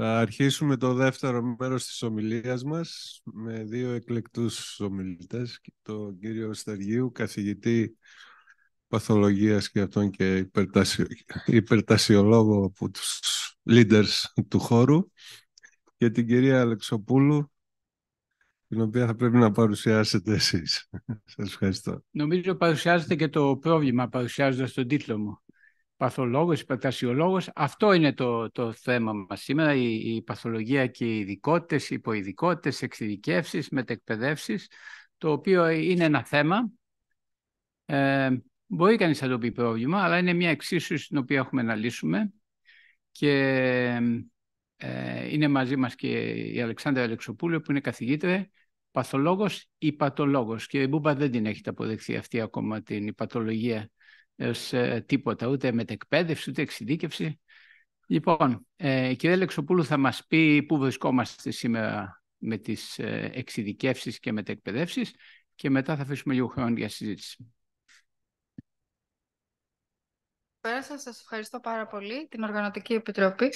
Θα αρχίσουμε το δεύτερο μέρος της ομιλίας μας με δύο εκλεκτούς ομιλητές, τον κύριο Στεργίου, καθηγητή παθολογίας και αυτόν και υπερτασιολόγο από τους leaders του χώρου, και την κυρία Αλεξοπούλου, την οποία θα πρέπει να παρουσιάσετε εσείς. Σας ευχαριστώ. Νομίζω παρουσιάζεται και το πρόβλημα παρουσιάζοντας τον τίτλο μου. Παθολόγος, υπερτασιολόγος. Αυτό είναι το θέμα μας σήμερα, η παθολογία και οι ειδικότητες, οι υποειδικότητες, εξειδικεύσεις, μετεκπαιδεύσεις, το οποίο είναι ένα θέμα. Μπορεί κανείς να το πει πρόβλημα, αλλά είναι μια εξίσωση την οποία έχουμε να λύσουμε, και είναι μαζί μας και η Αλεξάνδρα Αλεξοπούλου, που είναι καθηγήτρια, παθολόγος ή πατολόγος. Κύριε Μπούμπα, δεν την έχετε αποδεχθεί αυτή ακόμα την υπατολογία ως τίποτα, ούτε μετεκπαίδευση, ούτε εξειδίκευση. Λοιπόν, η κυρία Αλεξοπούλου θα μας πει πού βρισκόμαστε σήμερα με τις εξειδικεύσεις και μετεκπαιδεύσεις, και μετά θα αφήσουμε λίγο χρόνο για συζήτηση. Σας ευχαριστώ πάρα πολύ την Οργανωτική Επιτροπή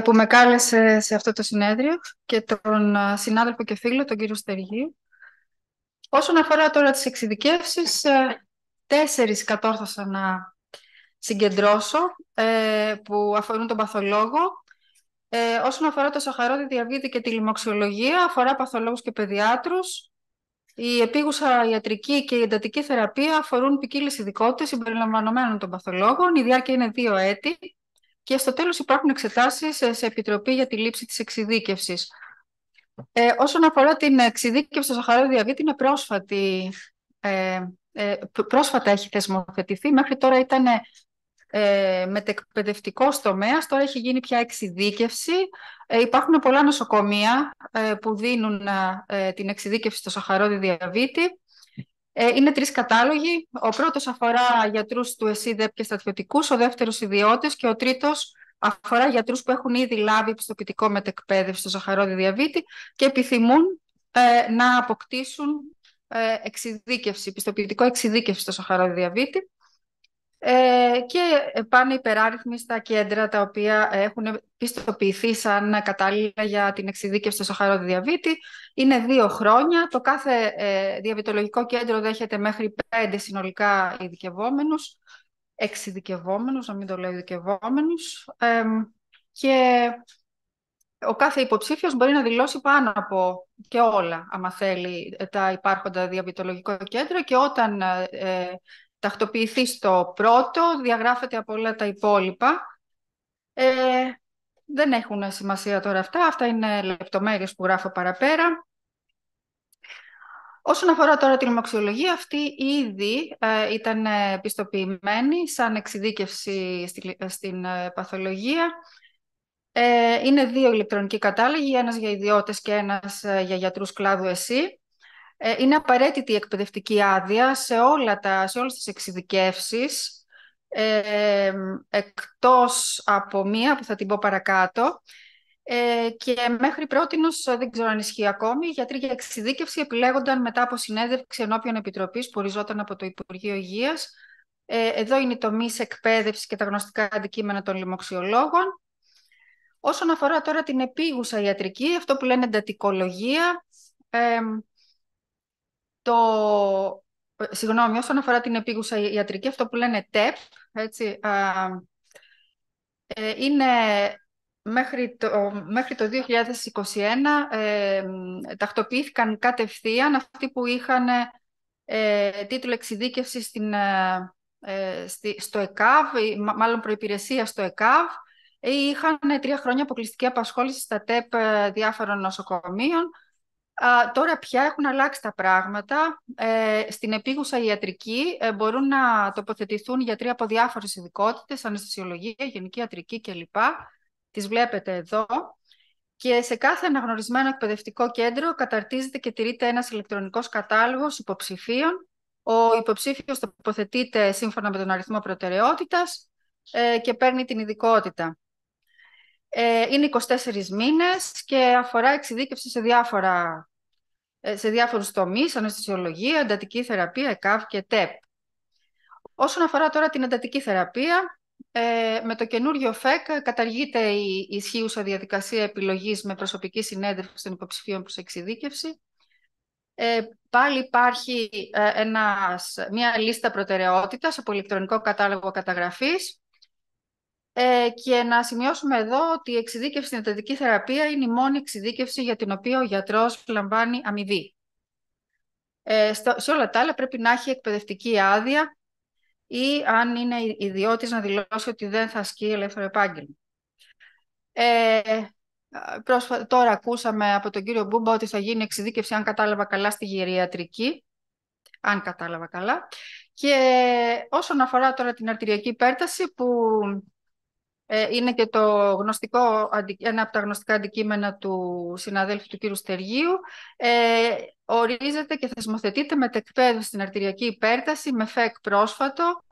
που με κάλεσε σε αυτό το συνέδριο, και τον συνάδελφο και φίλο, τον κύριο Στεργίου. Όσον αφορά τώρα τις εξειδικεύσεις, 4 κατόρθωσα να συγκεντρώσω που αφορούν τον παθολόγο. Όσον αφορά το σαχαρώδη διαβήτη και τη λοιμοξιολογία, αφορά παθολόγους και παιδιάτρους. Η επίγουσα ιατρική και η εντατική θεραπεία αφορούν ποικίλες ειδικότητες συμπεριλαμβανομένων των παθολόγων. Η διάρκεια είναι 2 έτη και στο τέλος υπάρχουν εξετάσεις σε επιτροπή για τη λήψη της εξειδίκευσης. Όσον αφορά την εξειδίκευση στο σαχαρώδη διαβήτη, είναι πρόσφατη. Πρόσφατα έχει θεσμοθετηθεί. Μέχρι τώρα ήταν μετεκπαιδευτικός τομέας, τώρα έχει γίνει πια εξειδίκευση. Υπάρχουν πολλά νοσοκομεία που δίνουν την εξειδίκευση στο σαχαρώδη διαβήτη. Είναι 3 κατάλογοι. Ο πρώτος αφορά γιατρούς του ΕΣΥΔΕΠ και στρατιωτικούς, ο δεύτερος ιδιώτες, και ο τρίτος αφορά γιατρούς που έχουν ήδη λάβει πιστοποιητικό μετεκπαίδευση στο σαχαρώδη διαβήτη και επιθυμούν να αποκτήσουν πιστοποιητικό εξειδίκευση στο σαχαρώδη διαβήτη. Και πάνε υπεράριθμοι στα κέντρα τα οποία έχουν πιστοποιηθεί σαν κατάλληλα για την εξειδίκευση στο σαχαρώδη διαβήτη. Είναι 2 χρόνια. Το κάθε διαβητολογικό κέντρο δέχεται μέχρι 5 συνολικά ειδικευόμενους, εξειδικευόμενους, να μην το λέω ειδικευόμενους, και ο κάθε υποψήφιος μπορεί να δηλώσει πάνω από και όλα, άμα θέλει, τα υπάρχοντα διαβητολογικό κέντρο, και όταν τακτοποιηθεί στο πρώτο, διαγράφεται από όλα τα υπόλοιπα. Δεν έχουν σημασία τώρα αυτά. Αυτά είναι λεπτομέρειες που γράφω παραπέρα. Όσον αφορά τώρα την λοιμοξιολογία, αυτή ήδη ήταν πιστοποιημένη σαν εξειδίκευση στην παθολογία. Είναι 2 ηλεκτρονικοί κατάλογοι, ένας για ιδιώτες και ένας για γιατρούς κλάδου ΕΣΥ. Είναι απαραίτητη η εκπαιδευτική άδεια σε όλες τις εξειδικεύσεις, εκτός από μία που θα την πω παρακάτω. Και μέχρι πρότινος, δεν ξέρω αν ισχύει ακόμη, οι γιατροί για εξειδίκευση επιλέγονταν μετά από συνέντευξη ενώπιον επιτροπής που οριζόταν από το Υπουργείο Υγείας. Εδώ είναι οι τομείς εκπαίδευσης και τα γνωστικά αντικείμενα των λοιμοξιολόγων. Όσον αφορά τώρα την επίγουσα ιατρική, αυτό που λένε εντατικολογία, όσον αφορά την επίγουσα ιατρική, αυτό που λένε ΤΕΠ, έτσι, είναι μέχρι το 2021 τακτοποιήθηκαν κατευθείαν αυτοί που είχαν τίτλο εξειδίκευση στο ΕΚΑΒ, μάλλον προϋπηρεσία στο ΕΚΑΒ, ή είχαν 3 χρόνια αποκλειστική απασχόληση στα ΤΕΠ διάφορων νοσοκομείων. Τώρα πια έχουν αλλάξει τα πράγματα. Στην επίγουσα ιατρική μπορούν να τοποθετηθούν γιατροί από διάφορες ειδικότητες, αναισθησιολογία, γενική ιατρική κλπ. Τις βλέπετε εδώ. Και σε κάθε αναγνωρισμένο εκπαιδευτικό κέντρο καταρτίζεται και τηρείται ένας ηλεκτρονικός κατάλογος υποψηφίων. Ο υποψήφιος τοποθετείται σύμφωνα με τον αριθμό προτεραιότητας και παίρνει την ειδικότητα. Είναι 24 μήνες και αφορά εξειδίκευση σε διάφορους τομείς, αναισθησιολογία, εντατική θεραπεία, ΕΚΑΒ και ΤΕΠ. Όσον αφορά τώρα την εντατική θεραπεία, Με το καινούριο ΦΕΚ καταργείται η ισχύουσα διαδικασία επιλογής με προσωπική συνέντευξη των υποψηφίων προς εξειδίκευση. Πάλι υπάρχει μια λίστα προτεραιότητας από ηλεκτρονικό κατάλογο καταγραφής. Και να σημειώσουμε εδώ ότι η εξειδίκευση στην εντατική θεραπεία είναι η μόνη εξειδίκευση για την οποία ο γιατρός λαμβάνει αμοιβή. Σε όλα τα άλλα πρέπει να έχει εκπαιδευτική άδεια ή αν είναι ιδιώτης να δηλώσει ότι δεν θα ασκεί ελεύθερο επάγγελμα. Τώρα ακούσαμε από τον κύριο Μπούμπα ότι θα γίνει εξειδίκευση, αν κατάλαβα καλά, στη γεριατρική. Αν κατάλαβα καλά. Και όσον αφορά τώρα την αρτηριακή υπέρταση, που είναι και ένα από τα γνωστικά αντικείμενα του συναδέλφου του κύριου Στεργίου, ορίζεται και θεσμοθετείται μετεκπαίδευση στην αρτηριακή υπέρταση με ΦΕΚ πρόσφατο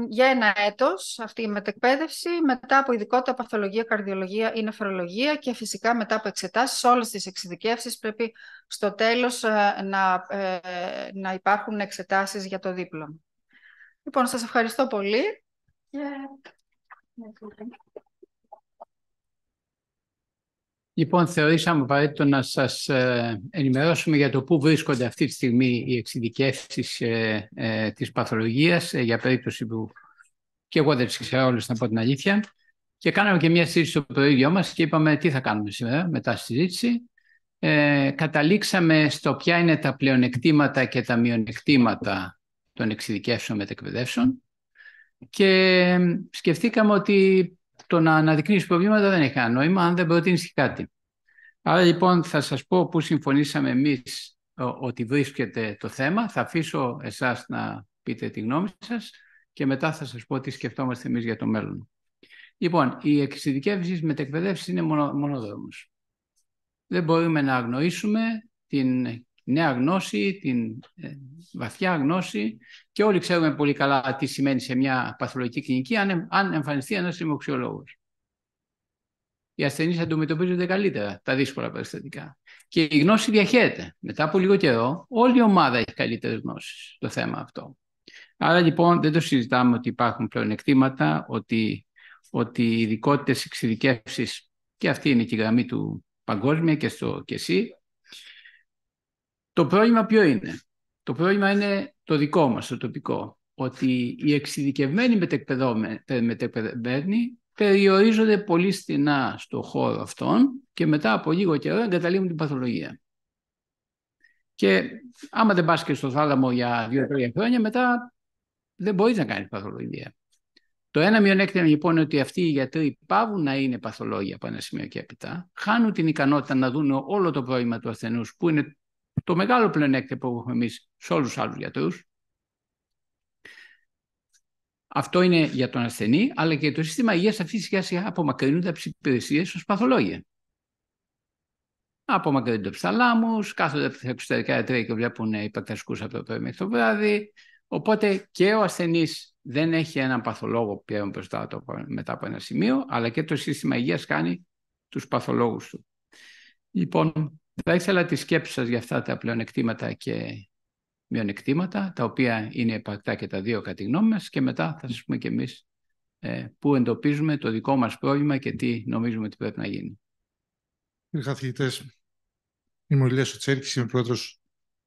για 1 έτος αυτή η μετεκπαίδευση, μετά από ειδικότητα παθολογία, καρδιολογία ή νεφρολογία και φυσικά μετά από εξετάσεις. Όλες τις εξειδικεύσεις πρέπει στο τέλος να υπάρχουν εξετάσεις για το δίπλωμα. Λοιπόν, σας ευχαριστώ πολύ. Λοιπόν, θεωρήσαμε απαραίτητο να σας ενημερώσουμε για το πού βρίσκονται αυτή τη στιγμή οι εξειδικεύσεις της παθολογίας, για περίπτωση που και εγώ δεν τις ξέρω όλες, να πω την αλήθεια. Και κάναμε και μια συζήτηση στο προείδιο μας και είπαμε τι θα κάνουμε σήμερα μετά στη συζήτηση. Καταλήξαμε στο ποια είναι τα πλεονεκτήματα και τα μειονεκτήματα των εξειδικεύσεων μετεκπαιδεύσεων και σκεφτήκαμε ότι το να αναδεικνύεις προβλήματα δεν έχει κανένα νόημα αν δεν προτείνεις και κάτι. Άρα λοιπόν θα σας πω πού συμφωνήσαμε εμείς ότι βρίσκεται το θέμα. Θα αφήσω εσάς να πείτε τη γνώμη σας και μετά θα σας πω τι σκεφτόμαστε εμείς για το μέλλον. Λοιπόν, οι εξειδικεύσεις μετεκπαιδεύσεις είναι μονόδρομος. Δεν μπορούμε να αγνοήσουμε την νέα γνώση, την βαθιά γνώση και όλοι ξέρουμε πολύ καλά τι σημαίνει σε μια παθολογική κλινική αν εμφανιστεί ένας λοιμοξιολόγος. Οι ασθενείς αντιμετωπίζονται καλύτερα τα δύσκολα περιστατικά. Και η γνώση διαχέεται. Μετά από λίγο καιρό, όλη η ομάδα έχει καλύτερες γνώσεις στο θέμα αυτό. Άρα λοιπόν δεν το συζητάμε ότι υπάρχουν πλεονεκτήματα, ότι οι ειδικότητες εξειδικεύσεις, και αυτή είναι και η γραμμή του παγκόσμια και εσύ. Το πρόβλημα ποιο είναι? Το πρόβλημα είναι το δικό μας, το τοπικό. Ότι οι εξειδικευμένοι μετεκπαιδευμένοι περιορίζονται πολύ στενά στο χώρο αυτόν και μετά από λίγο καιρό εγκαταλείπουν την παθολογία. Και άμα δεν πας και στο θάλαμο για 2-3 χρόνια, μετά δεν μπορείς να κάνεις παθολογία. Το ένα μειονέκτημα λοιπόν είναι ότι αυτοί οι γιατροί πάβουν να είναι παθολόγοι από ένα σημείο και έπειτα, χάνουν την ικανότητα να δουν όλο το πρόβλημα του ασθενούς, που είναι το μεγάλο πλεονέκτημα που έχουμε εμείς σε όλους τους άλλους γιατρούς. Αυτό είναι για τον ασθενή, αλλά και το σύστημα υγείας αυτή σιγά σιγά απομακρύνονται από τις υπηρεσίες ως παθολόγια. Απομακρύνονται από τους θαλάμους, κάθονται από τα εξωτερικά ιατρία και βλέπουν υπερτασικούς από το πρωί μέχρι το βράδυ. Οπότε και ο ασθενής δεν έχει έναν παθολόγο πλέον μπροστά του μετά από ένα σημείο, αλλά και το σύστημα υγείας κάνει τους παθολόγους του. Λοιπόν, θα ήθελα τη σκέψη σας για αυτά τα πλεονεκτήματα και μειονεκτήματα, τα οποία είναι επαρκτά και τα δύο κατά τη γνώμη μας, και μετά θα σας πούμε και εμείς πού εντοπίζουμε το δικό μας πρόβλημα και τι νομίζουμε ότι πρέπει να γίνει. Κύριε καθηγητές, είμαι ο Ηλίας Οτσέρκης, είμαι πρόεδρος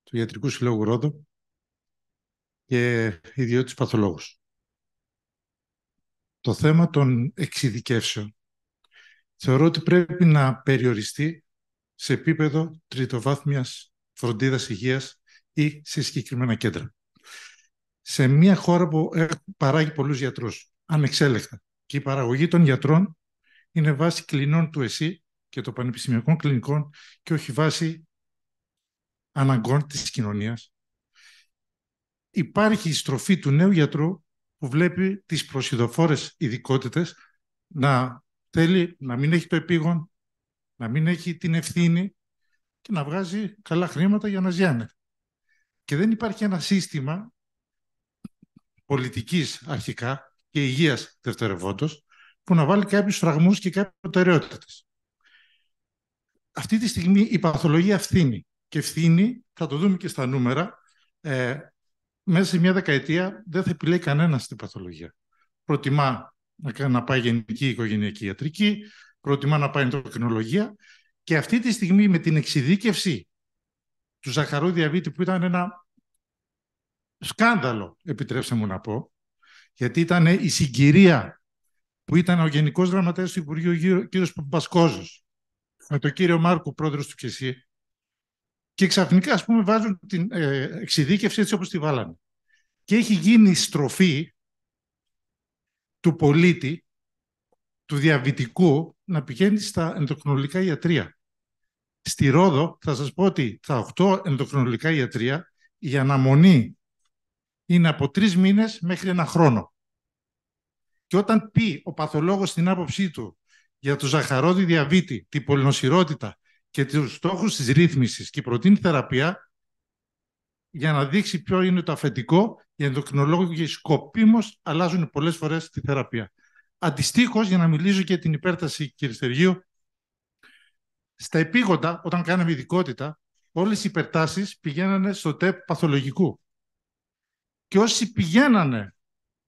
του Ιατρικού Συλλόγου Ρόδο και ιδιώτης παθολόγος. Το θέμα των εξειδικεύσεων θεωρώ ότι πρέπει να περιοριστεί σε επίπεδο τριτοβάθμιας φροντίδας υγείας ή σε συγκεκριμένα κέντρα. Σε μια χώρα που παράγει πολλούς γιατρούς, ανεξέλεκτα, και η παραγωγή των γιατρών είναι βάση κλινών του ΕΣΥ και των πανεπιστημιακών κλινικών και όχι βάση αναγκών της κοινωνίας, υπάρχει η στροφή του νέου γιατρού που βλέπει τις προσιδοφόρες ειδικότητες να θέλει να μην έχει το επίγον, να μην έχει την ευθύνη και να βγάζει καλά χρήματα για να ζιάνει. Και δεν υπάρχει ένα σύστημα πολιτικής αρχικά και υγείας δευτερευόντως που να βάλει κάποιους φραγμούς και κάποιες προτεραιότητες. Αυτή τη στιγμή η παθολογία φθήνει. Και φθήνει, θα το δούμε και στα νούμερα, μέσα σε μια δεκαετία δεν θα επιλέγει κανένας την παθολογία. προτιμά να πάει γενική οικογενειακή ιατρική, προτιμά να πάει ενδοκρινολογία. Και αυτή τη στιγμή με την εξειδίκευση του ζαχαρού διαβήτη, που ήταν ένα σκάνδαλο, επιτρέψτε μου να πω, γιατί ήταν η συγκυρία που ήταν ο Γενικός Γραμματέας του Υπουργείου, κύριος Παπασκόζος, με τον κύριο Μάρκο, πρόεδρος του ΚΕΣΥ, και ξαφνικά, ας πούμε, βάζουν την εξειδίκευση έτσι όπως τη βάλανε. Και έχει γίνει στροφή του πολίτη, του διαβητικού, να πηγαίνει στα ενδοκρινολογικά ιατρεία. Στη Ρόδο θα σας πω ότι τα 8 ενδοκρινολογικά ιατρεία, η αναμονή είναι από 3 μήνες μέχρι 1 χρόνο. Και όταν πει ο παθολόγος την άποψή του για το ζαχαρόδι διαβήτη, την πολυνοσηρότητα και τους στόχους της ρύθμισης και προτείνει θεραπεία, για να δείξει ποιο είναι το αφεντικό, οι ενδοκρινολόγοι σκοπίμως αλλάζουν πολλές φορές τη θεραπεία. Αντιστοίχως, για να μιλήσω και την υπέρταση, κύριε Στεργίου, στα επίγοντα, όταν κάναμε ειδικότητα, όλες οι υπερτάσεις πηγαίνανε στο ΤΕΠ παθολογικού. Και όσοι πηγαίνανε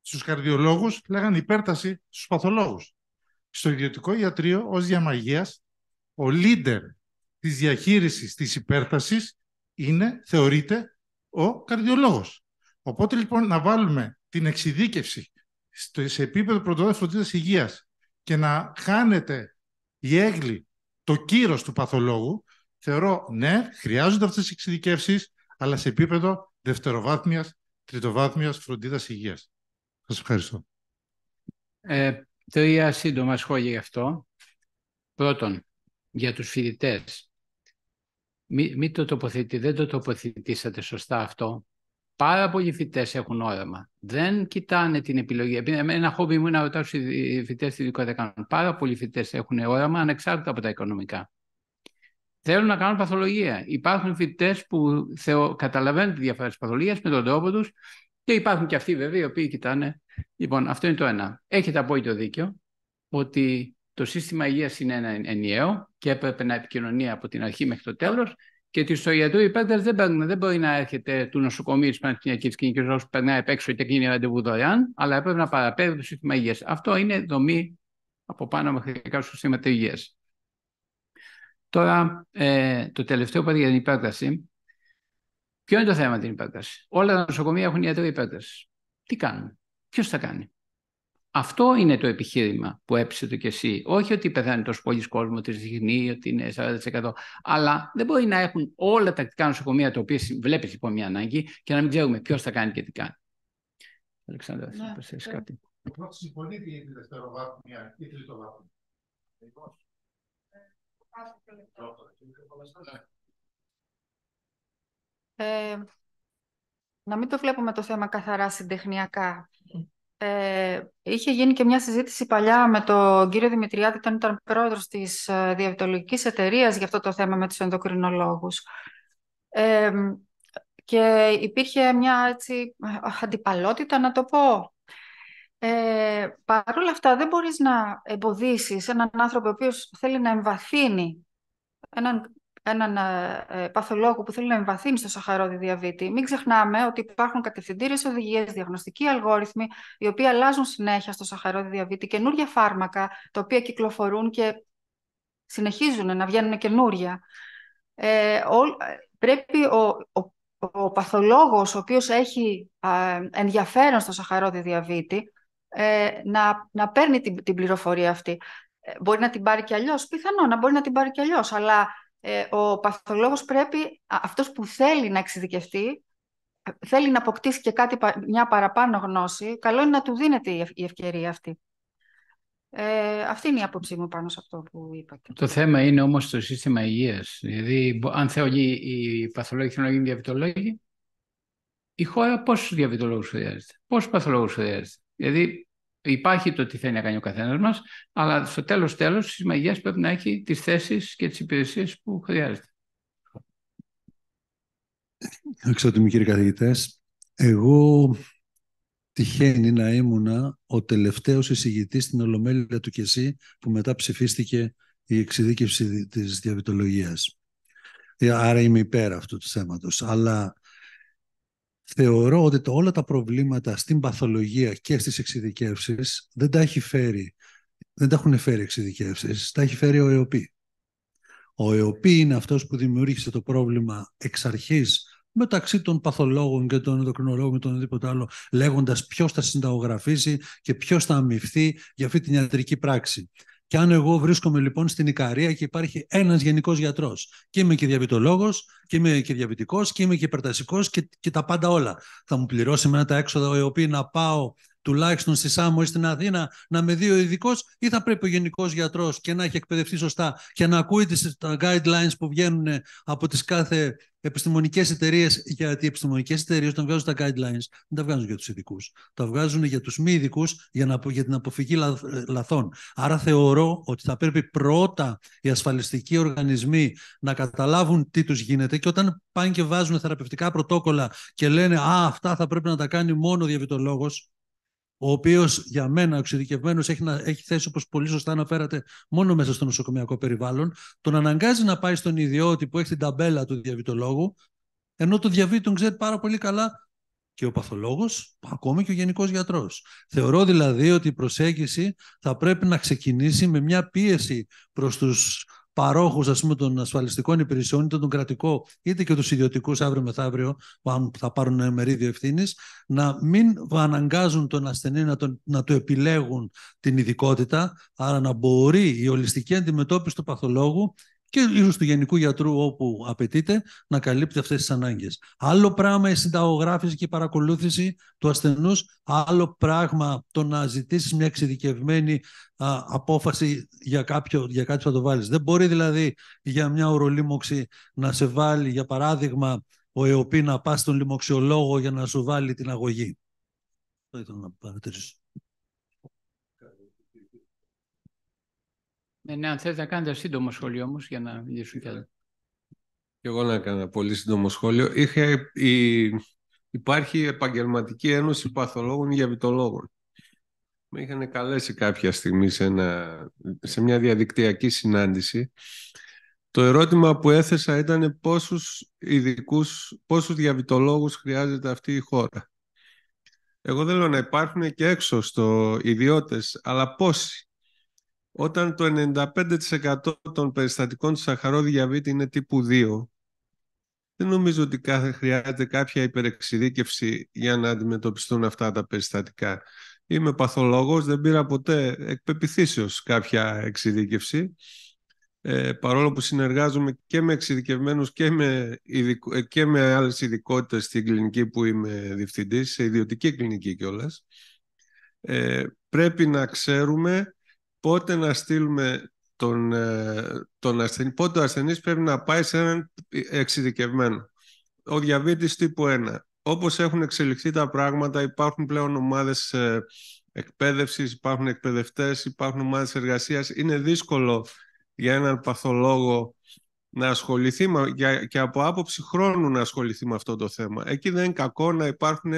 στους καρδιολόγους, λέγανε υπέρταση στους παθολόγους. Στο ιδιωτικό ιατρείο, ως διαμαγείας, ο leader της διαχείρισης της υπέρτασης θεωρείται ο καρδιολόγος. Οπότε λοιπόν να βάλουμε την εξειδίκευση σε επίπεδο πρωτοβάθμιας φροντίδας υγείας και να χάνεται η έγκλη, το κύρος του παθολόγου, θεωρώ ναι, χρειάζονται αυτές οι εξειδικεύσεις, αλλά σε επίπεδο δευτεροβάθμιας, τριτοβάθμιας φροντίδας υγείας. Σας ευχαριστώ. 3 σύντομα σχόλια γι' αυτό. Πρώτον, για τους φοιτητές. Δεν το τοποθετήσατε σωστά αυτό. Πάρα πολλοί φοιτητές έχουν όραμα. Δεν κοιτάνε την επιλογή. Ένα χόμπι μου είναι να ρωτάω στους φοιτητές τι δικό θα κάνουν. Πάρα πολλοί φοιτητές έχουν όραμα ανεξάρτητα από τα οικονομικά. Θέλουν να κάνουν παθολογία. Υπάρχουν φοιτητές που καταλαβαίνουν τη διαφορά της παθολογίας με τον τρόπο τους και υπάρχουν και αυτοί βέβαια οι οποίοι κοιτάνε. Λοιπόν, αυτό είναι το ένα. Έχετε απόλυτο δίκιο ότι το σύστημα υγείας είναι ένα ενιαίο και έπρεπε να επικοινωνεί από την αρχή μέχρι το τέλος και ότι στο ιατρό υπέρταση δεν μπορεί να έρχεται του νοσοκομείου της Πανεπιστημιακής Κλινικής Λόγου που περνάει απ' έξω και κλείνει ραντεβού δωρεάν, αλλά έπρεπε να παραπέμπει το σύστημα υγείας. Αυτό είναι δομή από πάνω μέχρι κάτω στο σύστημα υγείας. Τώρα, το τελευταίο που είπατε για την υπέρταση. Ποιο είναι το θέμα με την υπέρταση? Όλα τα νοσοκομεία έχουν ιατρό υπέρταση. Τι κάνουν? Ποιος θα κάνει? Αυτό είναι το επιχείρημα που έψησε το ΚΕΣΥ. Όχι ότι πεθάνει τόσο πολλοί κόσμο, ότι συχνή, ότι είναι 40%. Αλλά δεν μπορεί να έχουν όλα τα τακτικά νοσοκομεία τα οποία βλέπεις υπό μια ανάγκη και να μην ξέρουμε ποιος θα κάνει και τι κάνει. Αλεξάνδρα, θα προσθέσεις κάτι? Εγώ συμφωνείτε για τη δευτεροβάθμια ή τριτοβάθμια? Να μην το βλέπουμε το θέμα καθαρά συντεχνιακά. Είχε γίνει και μια συζήτηση παλιά με τον κύριο Δημητριάδη, όταν ήταν πρόεδρος της διαβητολογικής εταιρείας για αυτό το θέμα με τους ενδοκρινολόγους. Και υπήρχε μια έτσι, αντιπαλότητα, να το πω. Παρ' όλα αυτά δεν μπορείς να εμποδίσεις έναν άνθρωπο ο οποίος θέλει να εμβαθύνει, έναν παθολόγο που θέλει να εμβαθύνει στο σαχαρόδι διαβήτη. Μην ξεχνάμε ότι υπάρχουν κατευθυντήριες οδηγίες, διαγνωστικοί αλγόριθμοι, οι οποίοι αλλάζουν συνέχεια στο σαχαρόδι διαβήτη, καινούργια φάρμακα, τα οποία κυκλοφορούν και συνεχίζουν να βγαίνουν καινούρια. Πρέπει ο παθολόγος, ο οποίος έχει ενδιαφέρον στο σαχαρόδι διαβήτη, να παίρνει την πληροφορία αυτή. Μπορεί να την πάρει και αλλιώς, πιθανό να μπορεί να την πάρει και αλλιώς, αλλά ο παθολόγος πρέπει, αυτός που θέλει να εξειδικευτεί, θέλει να αποκτήσει και μια παραπάνω γνώση, καλό είναι να του δίνεται η ευκαιρία αυτή. Αυτή είναι η άποψή μου πάνω σε αυτό που είπατε. Το θέμα είναι όμως το σύστημα υγείας. Δηλαδή, αν θέλουν οι παθολόγοι θέλουν να γίνουν διαβητολόγοι, η χώρα πόσους διαβητολόγους χρειάζεται, πόσους παθολόγους χρειάζεται? Δηλαδή, υπάρχει το τι θέλει να κάνει ο καθένας μας, αλλά στο τέλος, το σύστημα υγείας πρέπει να έχει τις θέσεις και τις υπηρεσίες που χρειάζεται. Εξότιμοι κύριοι καθηγητές, εγώ τυχαίνει να ήμουνα ο τελευταίος εισηγητής στην Ολομέλεια του ΚΕΣΥ που μετά ψηφίστηκε η εξειδίκευση της διαβητολογίας. Άρα είμαι υπέρ αυτού του θέματος. Αλλά Θεωρώ ότι όλα τα προβλήματα στην παθολογία και στις εξειδικεύσεις δεν τα έχουν φέρει εξειδικεύσεις, τα έχει φέρει ο ΕΟΠΗ. Ο ΕΟΠΗ είναι αυτός που δημιούργησε το πρόβλημα εξ αρχής μεταξύ των παθολόγων και των ενδοκρινολόγων και των οτιδήποτε άλλο, λέγοντας ποιος θα συνταγογραφήσει και ποιος θα αμοιφθεί για αυτή την ιατρική πράξη. Και αν εγώ βρίσκομαι λοιπόν στην Ικαρία και υπάρχει ένας γενικός γιατρός και είμαι και διαβητολόγος και είμαι και διαβητικός και είμαι και υπερτασικός και τα πάντα όλα, θα μου πληρώσει με τα έξοδα ο ΕΟΠΗ να πάω τουλάχιστον στη Σάμο ή στην Αθήνα να με δει ο ειδικός, ή θα πρέπει ο γενικός γιατρός και να έχει εκπαιδευτεί σωστά και να ακούει τα guidelines που βγαίνουν από τις κάθε επιστημονικές εταιρείες? Γιατί οι επιστημονικές εταιρείες, όταν βγάζουν τα guidelines, δεν τα βγάζουν για τους ειδικούς. Τα βγάζουν για τους μη ειδικούς, για την αποφυγή λαθών. Άρα θεωρώ ότι θα πρέπει πρώτα οι ασφαλιστικοί οργανισμοί να καταλάβουν τι τους γίνεται, και όταν πάνε και βάζουν θεραπευτικά πρωτόκολλα και λένε αυτά θα πρέπει να τα κάνει μόνο ο διαβητολόγος, ο οποίος για μένα ο εξειδικευμένος έχει θέση, όπως πολύ σωστά αναφέρατε, μόνο μέσα στο νοσοκομιακό περιβάλλον, τον αναγκάζει να πάει στον ιδιώτη που έχει την ταμπέλα του διαβητολόγου, ενώ το διαβήτη τον ξέρει πάρα πολύ καλά και ο παθολόγος, ακόμη και ο γενικός γιατρός. Θεωρώ δηλαδή ότι η προσέγγιση θα πρέπει να ξεκινήσει με μια πίεση προς τους παρόχους, ας πούμε, των ασφαλιστικών υπηρεσιών, είτε τον κρατικό είτε και τους ιδιωτικούς αύριο μεθαύριο, που θα πάρουν ένα μερίδιο ευθύνης, να μην αναγκάζουν τον ασθενή να του επιλέγουν την ειδικότητα, άρα να μπορεί η ολιστική αντιμετώπιση του παθολόγου και ίσως του γενικού γιατρού, όπου απαιτείται, να καλύπτει αυτές τις ανάγκες. Άλλο πράγμα η συνταγογράφηση και η παρακολούθηση του ασθενούς, άλλο πράγμα το να ζητήσεις μια εξειδικευμένη απόφαση για κάτι που θα το βάλεις. Δεν μπορεί δηλαδή για μια ουρολίμωξη να σε βάλει, για παράδειγμα, ο ΕΟΠΗ να πας στον λοιμοξιολόγο για να σου βάλει την αγωγή. Αυτό ήθελα να παρατηρήσω. Ναι, αν θέλετε να κάνετε σύντομο σχόλιο όμως, για να μιλήσουν κι άλλοι. Και εγώ να έκανα πολύ σύντομο σχόλιο. Υπάρχει επαγγελματική ένωση παθολόγων διαβητολόγων. Με είχαν καλέσει κάποια στιγμή σε μια διαδικτυακή συνάντηση. Το ερώτημα που έθεσα ήταν πόσους διαβητολόγους χρειάζεται αυτή η χώρα. Εγώ δεν λέω να υπάρχουν και έξω στο ιδιώτες, αλλά πόσοι? Όταν το 95% των περιστατικών του σαχαρόδι διαβήτη είναι τύπου 2, δεν νομίζω ότι χρειάζεται κάποια υπερεξειδίκευση για να αντιμετωπιστούν αυτά τα περιστατικά. Είμαι παθολόγος, δεν πήρα ποτέ εκ πεποιθήσεως κάποια εξειδίκευση, παρόλο που συνεργάζομαι και με εξειδικευμένους και με άλλες ειδικότητες στην κλινική που είμαι διευθυντής, σε ιδιωτική κλινική κιόλας. Πρέπει να ξέρουμε πότε να στείλουμε τον ασθενή, πότε ο ασθενής πρέπει να πάει σε έναν εξειδικευμένο. Ο διαβήτης τύπου 1. Όπως έχουν εξελιχθεί τα πράγματα, υπάρχουν πλέον ομάδες εκπαίδευσης, υπάρχουν εκπαιδευτές, υπάρχουν ομάδες εργασίας. Είναι δύσκολο για έναν παθολόγο να ασχοληθεί και από άποψη χρόνου να ασχοληθεί με αυτό το θέμα. Εκεί δεν είναι κακό να υπάρχουν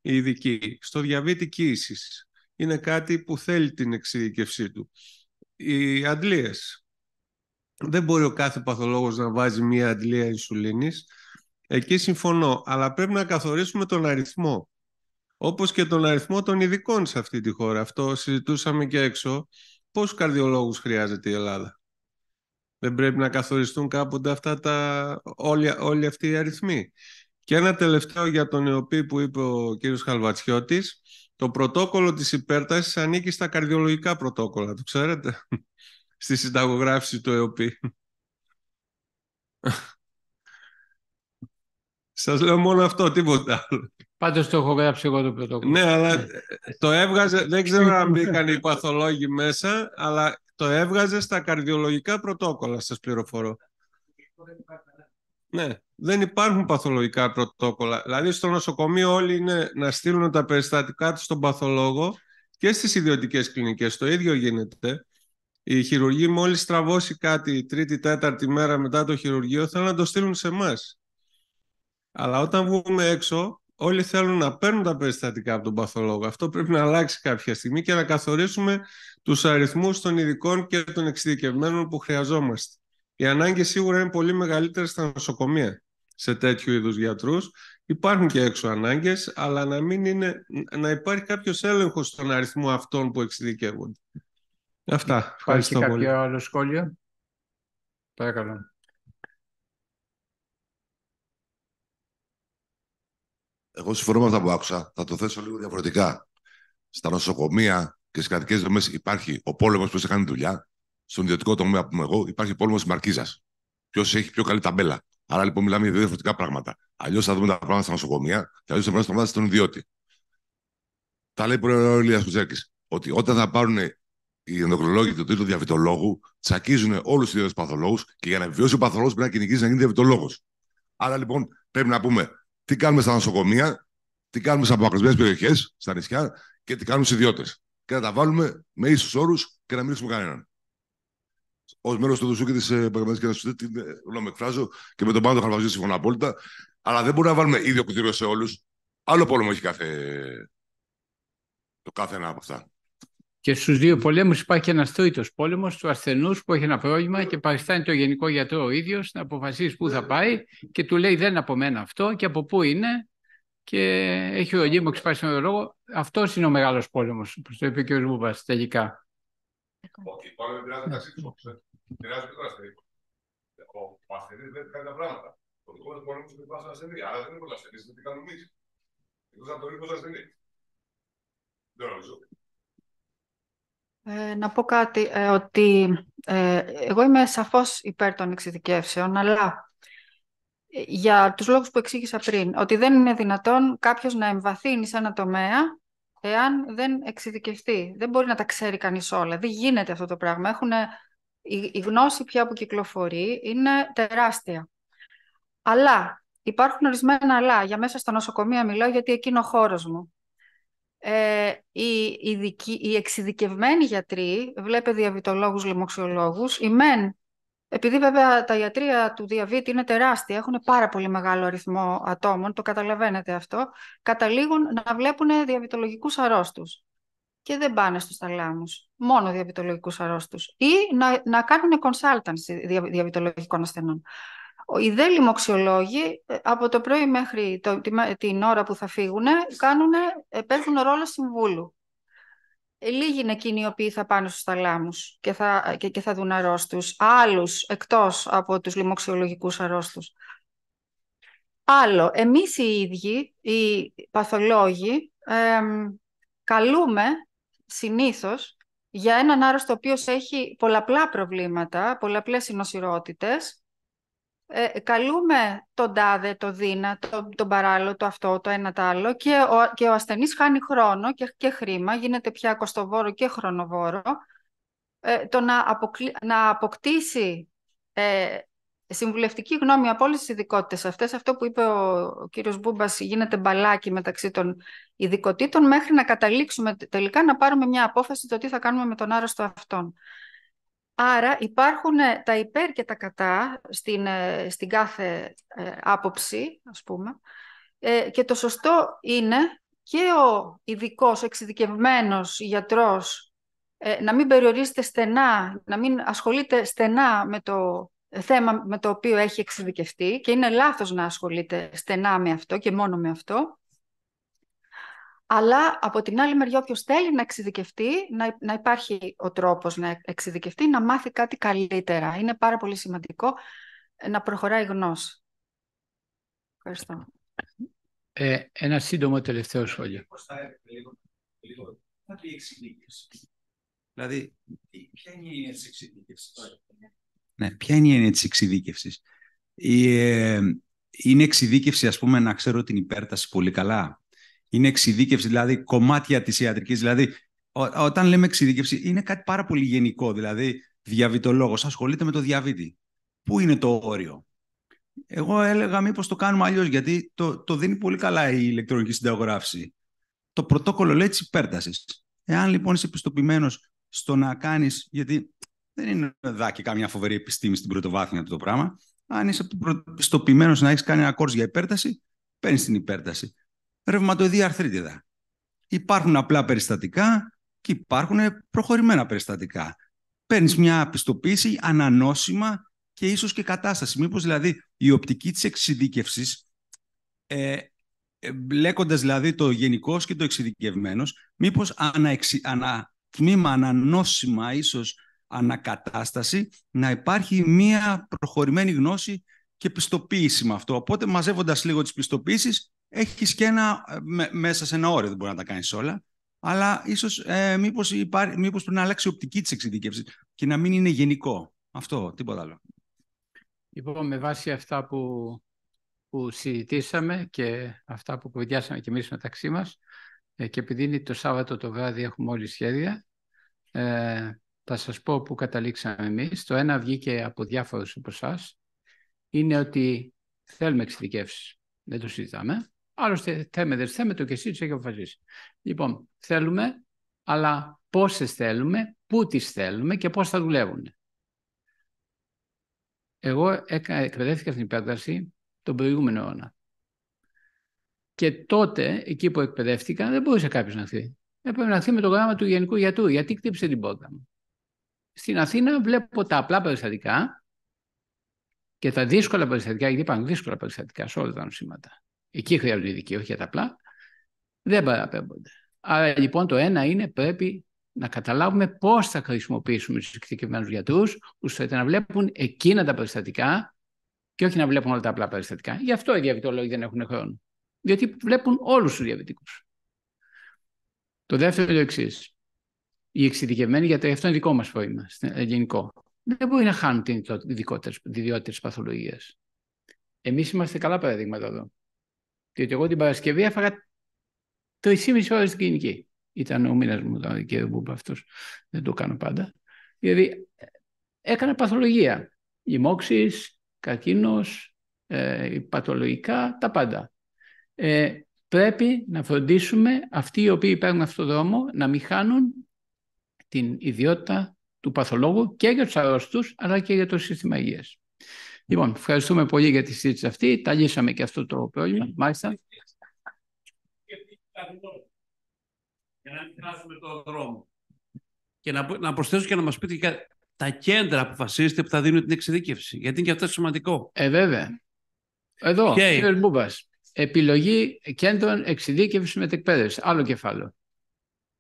οι ειδικοί. Στο διαβήτη κύησης είναι κάτι που θέλει την εξειδικευσή του. Οι αντλίες. Δεν μπορεί ο κάθε παθολόγος να βάζει μία αντλία ινσουλίνης. Εκεί συμφωνώ, αλλά πρέπει να καθορίσουμε τον αριθμό. Όπως και τον αριθμό των ειδικών σε αυτή τη χώρα. Αυτό συζητούσαμε και έξω. Πόσους καρδιολόγους χρειάζεται η Ελλάδα? Δεν πρέπει να καθοριστούν κάποτε όλοι αυτοί οι αριθμοί? Και ένα τελευταίο για τον ΕΟΠΗ που είπε ο κύριος Χαλβατσιώτης. Το πρωτόκολλο της υπέρτασης ανήκει στα καρδιολογικά πρωτόκολλα, το ξέρετε, στη συνταγογράφηση του ΕΟΠΗ. Σας λέω μόνο αυτό, τίποτα άλλο. Πάντως το έχω γράψει εγώ το πρωτόκολλο. Ναι, αλλά το έβγαζε, δεν ξέρω αν μπήκαν οι παθολόγοι μέσα, αλλά το έβγαζε στα καρδιολογικά πρωτόκολλα, σας πληροφορώ. Ναι, δεν υπάρχουν παθολογικά πρωτόκολλα. Δηλαδή στο νοσοκομείο όλοι είναι να στείλουν τα περιστατικά τους στον παθολόγο, και στις ιδιωτικές κλινικές το ίδιο γίνεται. Οι χειρουργοί μόλις τραβώσει κάτι τρίτη-τέταρτη μέρα μετά το χειρουργείο θέλουν να το στείλουν σε εμάς. Αλλά όταν βγούμε έξω όλοι θέλουν να παίρνουν τα περιστατικά από τον παθολόγο. Αυτό πρέπει να αλλάξει κάποια στιγμή και να καθορίσουμε τους αριθμούς των ειδικών και των εξειδικευμένων που χρειαζόμαστε. Οι ανάγκες σίγουρα είναι πολύ μεγαλύτερες στα νοσοκομεία. σε τέτοιου είδους γιατρούς. Υπάρχουν και έξω ανάγκες, αλλά να υπάρχει κάποιος έλεγχος στον αριθμό αυτών που εξειδικεύονται. Αυτά. Ευχαριστώ πολύ. Υπάρχει κάποιο άλλο σχόλιο? Παρακαλώ. Εγώ συμφωνώ με αυτά που άκουσα. Θα το θέσω λίγο διαφορετικά. Στα νοσοκομεία και στις κρατικές δομές υπάρχει ο πόλεμος που σε κάνει δουλειά. Στον ιδιωτικό τομέα που είμαι εγώ, υπάρχει ο πόλεμος της μαρκίζας. Ποιος έχει πιο καλή ταμπέλα. Άρα λοιπόν μιλάμε για δύο διαφορετικά πράγματα. Αλλιώς θα δούμε τα πράγματα στα νοσοκομεία και αλλιώς θα δούμε τα πράγματα στον ιδιώτη. Τα λέει ο Ηλίας Κουτσέρκης. Ότι όταν θα πάρουν οι ενδοκρινολόγοι του τίτλου διαβητολόγου, τσακίζουν όλους τους ιδιώτες παθολόγους και για να επιβιώσει ο παθολόγος πρέπει να κυνηγήσει να γίνει διαβητολόγος. Άρα λοιπόν πρέπει να πούμε τι κάνουμε στα νοσοκομεία, τι κάνουμε σε απομακρυσμένες περιοχές, στα νησιά και τι κάνουμε στους ιδιώτες. Και να τα βάλουμε με ίσους όρους και να μην ρίξουμε κανέναν. Ως μέλος του Δουσού και της Επαγγελματικής Κοινότητας, την γνώμη με εκφράζω και με τον Πάνο Χαρβαζίου συμφωνώ απόλυτα. Αλλά δεν μπορούμε να βάλουμε ίδιο κριτήριο σε όλους. Άλλο πόλεμο έχει το κάθε ένα από αυτά. Και στους δύο πολέμους υπάρχει ένας τρίτος πόλεμος του ασθενούς που έχει ένα πρόβλημα και παριστάνει το γενικό γιατρό ο ίδιος να αποφασίσει πού θα πάει και του λέει δεν είναι από μένα αυτό και από πού είναι και έχει ο Λίμωξ εξπάσει τον λόγο. Αυτός είναι ο μεγάλος πόλεμος, όπως το είπε και ο Ζούμπας τελικά. Όχι, πάμε με πειράζει μεταξύ τους. Πειράζει και τον ασθενή. Ο ασθενής δεν κάνει τα πράγματα. Ο δικός μας πόλεμος είναι πάνω στον ασθενή. Άρα δεν είναι πολύ ασθενής, είναι τι κάνουμε εμείς. Εκτός από το ρίχνος ασθενή. Δεν νομίζω. Να πω κάτι, ότι εγώ είμαι σαφώς υπέρ των εξειδικεύσεων, αλλά για τους λόγους που εξήγησα πριν, ότι δεν είναι δυνατόν κάποιος να εμβαθύνει σε ένα τομέα εάν δεν εξειδικευτεί. Δεν μπορεί να τα ξέρει κανείς όλα. Δεν γίνεται αυτό το πράγμα. Η γνώση πια που κυκλοφορεί είναι τεράστια. Αλλά υπάρχουν ορισμένα αλλά. Για μέσα στα νοσοκομεία μιλάω γιατί εκεί είναι ο χώρος μου. Οι εξειδικευμένοι γιατροί, βλέπε διαβητολόγους, λοιμοξιολόγους, οι μεν, επειδή βέβαια τα ιατρεία του διαβήτη είναι τεράστια, έχουν πάρα πολύ μεγάλο αριθμό ατόμων, το καταλαβαίνετε αυτό, καταλήγουν να βλέπουν διαβητολογικούς αρρώστους και δεν πάνε στους θαλάμους, μόνο διαβητολογικούς αρρώστους ή να κάνουν consultancy διαβητολογικών ασθενών. Οι δε λοιμοξιολόγοι από το πρωί μέχρι την ώρα που θα φύγουν παίζουν ρόλο συμβούλου. Λίγοι είναι εκείνοι οι οποίοι θα πάνε στους θαλάμους και θα δουν αρρώστους. Άλλους εκτός από τους λοιμοξιολογικούς αρρώστους. Άλλο, εμείς οι ίδιοι, οι παθολόγοι, καλούμε συνήθως για έναν άρρωστο ο οποίος έχει πολλαπλά προβλήματα, πολλαπλές συνοσιρότητες, καλούμε τον τάδε, το δίνα, τον παράλληλο, το αυτό, το ένα το άλλο και ο ασθενής χάνει χρόνο και χρήμα, γίνεται πια κοστοβόρο και χρονοβόρο. Το να αποκτήσει συμβουλευτική γνώμη από όλες τις ειδικότητες αυτές, αυτό που είπε ο κύριος Μπούμπας, γίνεται μπαλάκι μεταξύ των ειδικοτήτων μέχρι να καταλήξουμε τελικά να πάρουμε μια απόφαση το τι θα κάνουμε με τον άρρωστο αυτόν. Άρα υπάρχουν τα υπέρ και τα κατά στην κάθε άποψη, ας πούμε, και το σωστό είναι και ο ειδικός, εξειδικευμένος γιατρός να μην περιορίζεται στενά, να μην ασχολείται στενά με το θέμα με το οποίο έχει εξειδικευτεί και είναι λάθος να ασχολείται στενά με αυτό και μόνο με αυτό. Αλλά από την άλλη μεριά, όποιος θέλει να εξειδικευτεί, να υπάρχει ο τρόπος να εξειδικευτεί, να μάθει κάτι καλύτερα. Είναι πάρα πολύ σημαντικό να προχωράει γνώση. Ευχαριστώ. Ένα σύντομο τελευταίο σχόλιο. Η εξειδίκευση. Δηλαδή, ποια είναι η έννοια της εξειδίκευσης? Ναι, ποια είναι η έννοια της εξειδίκευσης? Είναι εξειδίκευση, ας πούμε, να ξέρω την υπέρταση πολύ καλά. Είναι εξειδίκευση, δηλαδή κομμάτια της ιατρικής. Δηλαδή, όταν λέμε εξειδίκευση, είναι κάτι πάρα πολύ γενικό. Δηλαδή, διαβητολόγος ασχολείται με το διαβήτη. Πού είναι το όριο? Εγώ έλεγα μήπως το κάνουμε αλλιώς, γιατί το δίνει πολύ καλά η ηλεκτρονική συνταγογράφηση. Το πρωτόκολλο λέει της υπέρτασης. Εάν λοιπόν είσαι πιστοποιημένος στο να κάνεις, γιατί δεν είναι και καμιά φοβερή επιστήμη στην πρωτοβάθμια του το πράγμα, αν είσαι πιστοποιημένος να έχεις κάνει ένα κόρς για υπέρταση, παίρνεις την υπέρταση. Ρευματοειδή αρθρίτιδα. Υπάρχουν απλά περιστατικά και υπάρχουν προχωρημένα περιστατικά. Παίρνεις μια πιστοποίηση ανανόσημα και ίσως και κατάσταση. Μήπως δηλαδή η οπτική της εξειδίκευσης, μπλέκοντας δηλαδή το γενικός και το εξειδικευμένος, μήπως ανατμήμα, ανανόσημα, ίσως ανακατάσταση, να υπάρχει μία προχωρημένη γνώση και πιστοποίηση με αυτό. Οπότε, μαζεύοντας λίγο τις πιστοποίησεις, έχεις και μέσα σε ένα όριο, δεν μπορεί να τα κάνεις όλα, αλλά ίσως μήπως πρέπει να αλλάξει η οπτική της εξειδίκευσης και να μην είναι γενικό. Αυτό, τίποτα άλλο. Λοιπόν, με βάση αυτά που συζητήσαμε και αυτά που κουβεντιάσαμε και εμείς μεταξύ μας, και επειδή είναι το Σάββατο το βράδυ έχουμε όλοι σχέδια, θα σας πω που καταλήξαμε εμείς. Το ένα βγήκε από διάφορους από εσάς, είναι ότι θέλουμε εξειδικεύσεις. Δεν το συζητάμε. Άλλωστε θέμε, δεν θέμε, το και εσύ τους έχει αποφασίσει. Λοιπόν, θέλουμε, αλλά πόσες θέλουμε, πού τις θέλουμε και πώς θα δουλεύουν. Εγώ εκπαιδεύτηκα στην υπέρταση τον προηγούμενο αιώνα. Και τότε, εκεί που εκπαιδεύτηκα, δεν μπορούσε κάποιος να έρθει. Έπρεπε να έρθει με το γράμμα του Γενικού Γιατρού, γιατί χτύπησε την πόρτα μου. Στην Αθήνα βλέπω τα απλά περιστατικά και τα δύσκολα περιστατικά, γιατί υπάρχουν δύσκολα περιστατικά σε όλα τα νοσήματα. Εκεί χρειάζονται ειδικοί, όχι για τα απλά. Δεν παραπέμπονται. Άρα λοιπόν το ένα είναι πρέπει να καταλάβουμε πώς θα χρησιμοποιήσουμε τους εξειδικευμένους γιατρούς, ώστε να βλέπουν εκείνα τα περιστατικά και όχι να βλέπουν όλα τα απλά περιστατικά. Γι' αυτό οι διαβητολόγοι δεν έχουν χρόνο. Διότι βλέπουν όλους τους διαβητικούς. Το δεύτερο είναι το εξής. Οι εξειδικευμένοι γιατροί, αυτό είναι δικό μας πρόβλημα, γενικό. Δεν μπορεί να χάνουν την ιδιότητα της παθολογίας. Εμείς είμαστε καλά παραδείγματα εδώ. Διότι εγώ την Παρασκευή έφαγα 3,5 ώρες στην κλινική. Ήταν ο μήνας μου, κύριε Μπούμπα, αυτός. Δεν το κάνω πάντα. Δηλαδή, έκανα παθολογία. Λοιμώξεις, καρκίνος, πατολογικά, τα πάντα. Πρέπει να φροντίσουμε αυτοί οι οποίοι παίρνουν αυτόν τον δρόμο να μην χάνουν την ιδιότητα του παθολόγου και για τους αρρώστους, αλλά και για το σύστημα υγείας. Λοιπόν, ευχαριστούμε πολύ για τη συζήτηση αυτή. Τα λύσαμε και αυτό το πρόβλημα. Μάλιστα. Για να μην χάσουμε τον δρόμο. Και να προσθέσω και να μας πείτε και τα κέντρα που αποφασίζετε που θα δίνουν την εξειδίκευση. Γιατί είναι και αυτό σημαντικό. Βέβαια. Εδώ, κύριος Μπούμπας. Επιλογή κέντρων εξειδίκευσης μετεκπαίδευσης. Άλλο κεφάλαιο.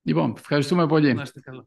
Λοιπόν, ευχαριστούμε πολύ. Να είστε καλά.